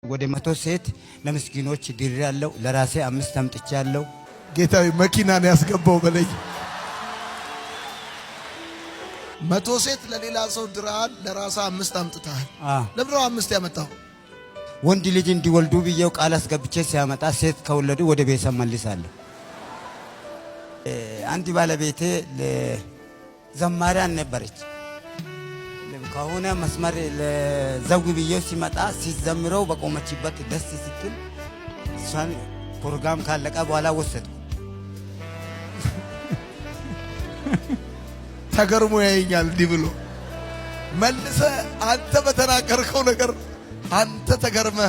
ወደ 100 ሴት ለምስኪኖች ድሬያለሁ። ለራሴ 5 አምጥቻለሁ። ጌታዊ መኪናን ያስገባው በለይ 100 ሴት ለሌላ ሰው ድራል፣ ለራሳ 5 አምጥታል። ለብሮ 5 ያመጣው ወንድ ልጅ እንዲወልዱ ብዬው ቃል አስገብቼ ሲያመጣ ሴት ከወለዱ ወደ ቤተሰብ መልሳለሁ። አንድ ባለቤቴ ዘማሪያን ነበረች። ከሆነ መስመር ለዘው ብዬው ሲመጣ ሲዘምረው በቆመችበት ደስ ስትል እሷን ፕሮግራም ካለቀ በኋላ ወሰድኩ። ተገርሞ ያየኛል እንዲህ ብሎ መልሰ አንተ በተናገርከው ነገር አንተ ተገርመ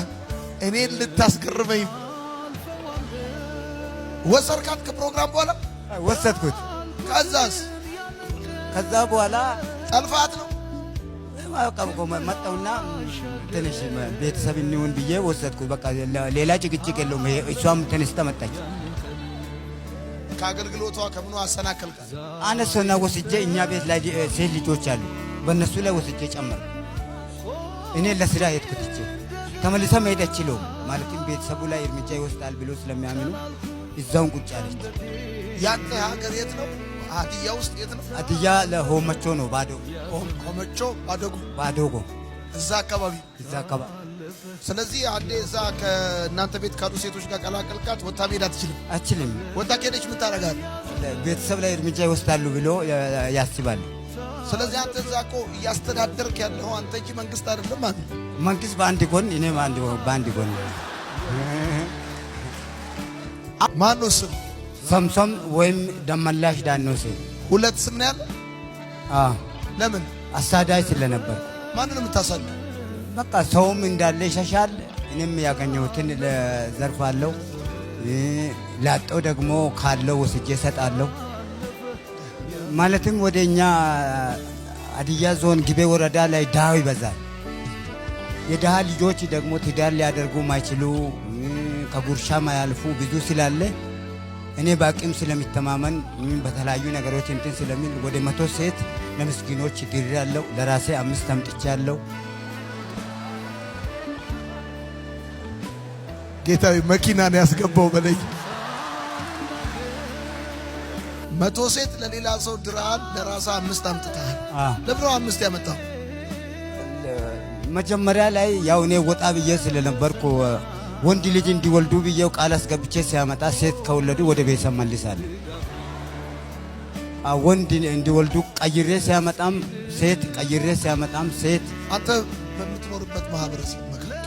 እኔን ልታስገርመኝ ወሰርካት። ከፕሮግራም በኋላ ወሰድኩት። ከዛ በኋላ ጠልፋት ነው አቀብቆ መጣውና ትንሽ ቤተሰብ እንሁን ብዬ ወሰድኩት። በቃ ሌላ ጭቅጭቅ የለውም። እሷም ተነስታ መጣች። ከአገልግሎቷ ከምኑ አሰናከልካት? አነሰና ወስጄ እኛ ቤት ላይ ሴት ልጆች አሉ፣ በእነሱ ላይ ወስጄ ጨመርኩ። እኔ ለስራ ሄድኩት። ተመልሳ መሄድ አትችልም ማለትም ቤተሰቡ ላይ እርምጃ ይወስዳል ብሎ ስለሚያምኑ እዛውን ቁጭ አለች። ያንተ ሀገር የት ነው? ሀዲያ ውስጥ የት ነው? ሀዲያ ለሆመቾ ነው። ሆመቾ ባዶጎ እዛ አካባቢ። ስለዚህ አንዴ እዛ ከእናንተ ቤት ካሉ ሴቶች ጋር ቀላቀልካት። ወጣ መሄድ አትችልም። ወጣ ከሄደች ምን ታደርጋለህ? ቤተሰብ ላይ እርምጃ ይወስዳሉ ብሎ ያስባሉ። ስለዚህ አንተ እዛ እኮ እያስተዳደርክ ያለው አንተ እንጂ መንግስት አይደለም ማለት ነው። መንግስት በአንድ ጎን፣ እኔ በአንድ ጎን። ማን ነው ስም? ሰምሶም ወይም ደመላሽ ዳኖሴ። 2 ስም ነው ያለ? ለምን? አሳዳጅ ስለነበር። ማንንም የምታሳድ? በቃ ሰውም እንዳለ ይሸሻል። እኔም ያገኘሁትን ለዘርፋለሁ። ላጠው ደግሞ ካለው ወስጄ እሰጣለሁ። ማለትም ወደኛ ሀዲያ ዞን ግቤ ወረዳ ላይ ድሃው ይበዛል። የድሃ ልጆች ደግሞ ትዳር ሊያደርጉ ማይችሉ ከጉርሻ ማያልፉ ብዙ ስላለ እኔ በአቅም ስለሚተማመን በተለያዩ ነገሮች እንትን ስለሚል ወደ 100 ሴት ለምስኪኖች ድሬያለሁ። ለራሴ 5 አምጥቻለሁ። ጌታዊ መኪናን ያስገባው በለይ 100 ሴት ለሌላ ሰው ድራል፣ ለራሳ 5 አምጥታል። ለብሮ 5 ያመጣው መጀመሪያ ላይ ያው እኔ ወጣ ብዬ ስለነበርኩ ወንድ ልጅ እንዲወልዱ ብዬው ቃል አስገብቼ ሲያመጣ ሴት ከወለዱ ወደ ቤተሰብ መልሳለሁ። ወንድ እንዲወልዱ ቀይሬ ሲያመጣም ሴት፣ ቀይሬ ሲያመጣም ሴት። አንተ በምትኖርበት ማህበረሰብ መካከል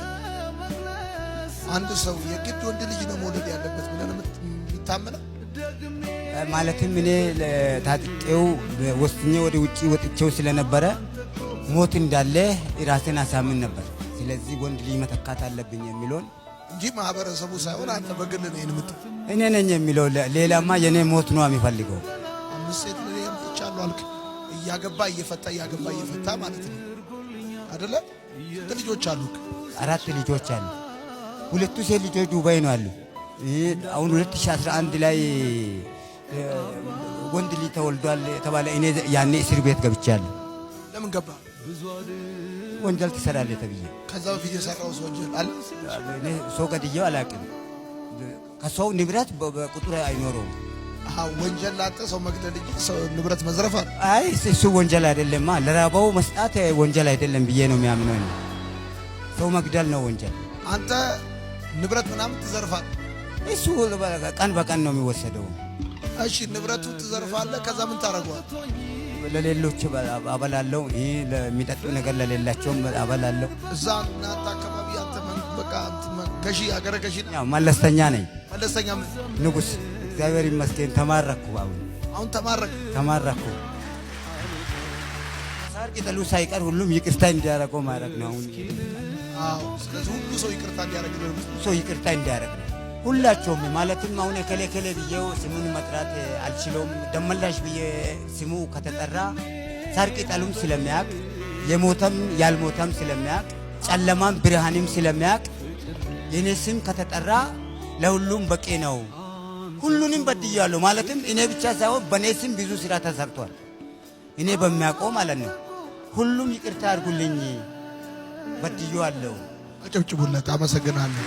አንድ ሰው የግድ ወንድ ልጅ ነው መውለድ ያለበት ብለን የሚታመነው? ማለትም እኔ ታጥቄው ወስኜ ወደ ውጪ ወጥቼው ስለነበረ ሞት እንዳለ ራሴን አሳምን ነበር። ስለዚህ ወንድ ልጅ መተካት አለብኝ የሚለውን እንጂ ማህበረሰቡ ሳይሆን አንተ በግል ነው የምት እኔ ነኝ የሚለው። ሌላማ የኔ ሞት ነው የሚፈልገው። 5 ሴት ለኔም ተቻሉ አልክ። እያገባ እየፈታ ማለት ነው አይደለ? ልጆች አሉክ? 4 ልጆች አሉ። 2 ሴት ልጆች ዱባይ ነው አሉ። አሁን 2011 ላይ ወንድ ልጅ ተወልዷል የተባለ እኔ ያኔ እስር ቤት ገብቻለሁ። ለምን ገባ? ወንጀል ትሰራለህ ተብዬ። ከዛ በፊት የሰራው ወንጀል አለ? እኔ ሰው ገድዬው አላውቅም። ከሰው ንብረት በቁጥር አይኖረውም። ወንጀል ላንተ ሰው መግደል እንጂ ሰው ንብረት መዝረፍ አለ? አይ እሱ ወንጀል አይደለም። ለራባው መስጣት ወንጀል አይደለም ብዬ ነው የሚያምነው። ሰው መግደል ነው ወንጀል። አንተ ንብረት ምናምን ትዘርፋል? እሱ ቀን በቀን ነው የሚወሰደው። እሺ ንብረቱ ትዘርፋለህ። ከዛ ምን ታደርገዋል? ለሌሎች አበላለሁ። ለሚጠጡ ነገር ለሌላቸውም አበላለሁ። እዛ እናንተ አካባቢ አንተ በቃ ገዢ አገረ ገዢ ነህ? ያው መለስተኛ ነኝ። መለስተኛ ንጉስ። እግዚአብሔር ይመስገን ተማረኩ። አሁን ተማረኩ። ሳር ቅጠሉ ሳይቀር ሁሉም ይቅርታ እንዲያደርገው ማድረግ ነው። ስለዚህ ሁሉ ሰው ይቅርታ እንዲያደርግ ነው። ሁላቸውም ማለትም አሁን ከሌ ብዬው ስሙን መጥራት አልችለውም። ደመላሽ ብዬ ስሙ ከተጠራ ሳር ቅጠሉም ስለሚያቅ የሞተም ያልሞተም ስለሚያቅ ጨለማም ብርሃንም ስለሚያቅ የኔ ስም ከተጠራ ለሁሉም በቂ ነው። ሁሉንም በድያለሁ። ማለትም እኔ ብቻ ሳይሆን በኔ ስም ብዙ ስራ ተሰርቷል። እኔ በሚያውቀው ማለት ነው። ሁሉም ይቅርታ አድርጉልኝ በድያለሁ። አጨብጭቡለት። አመሰግናለሁ።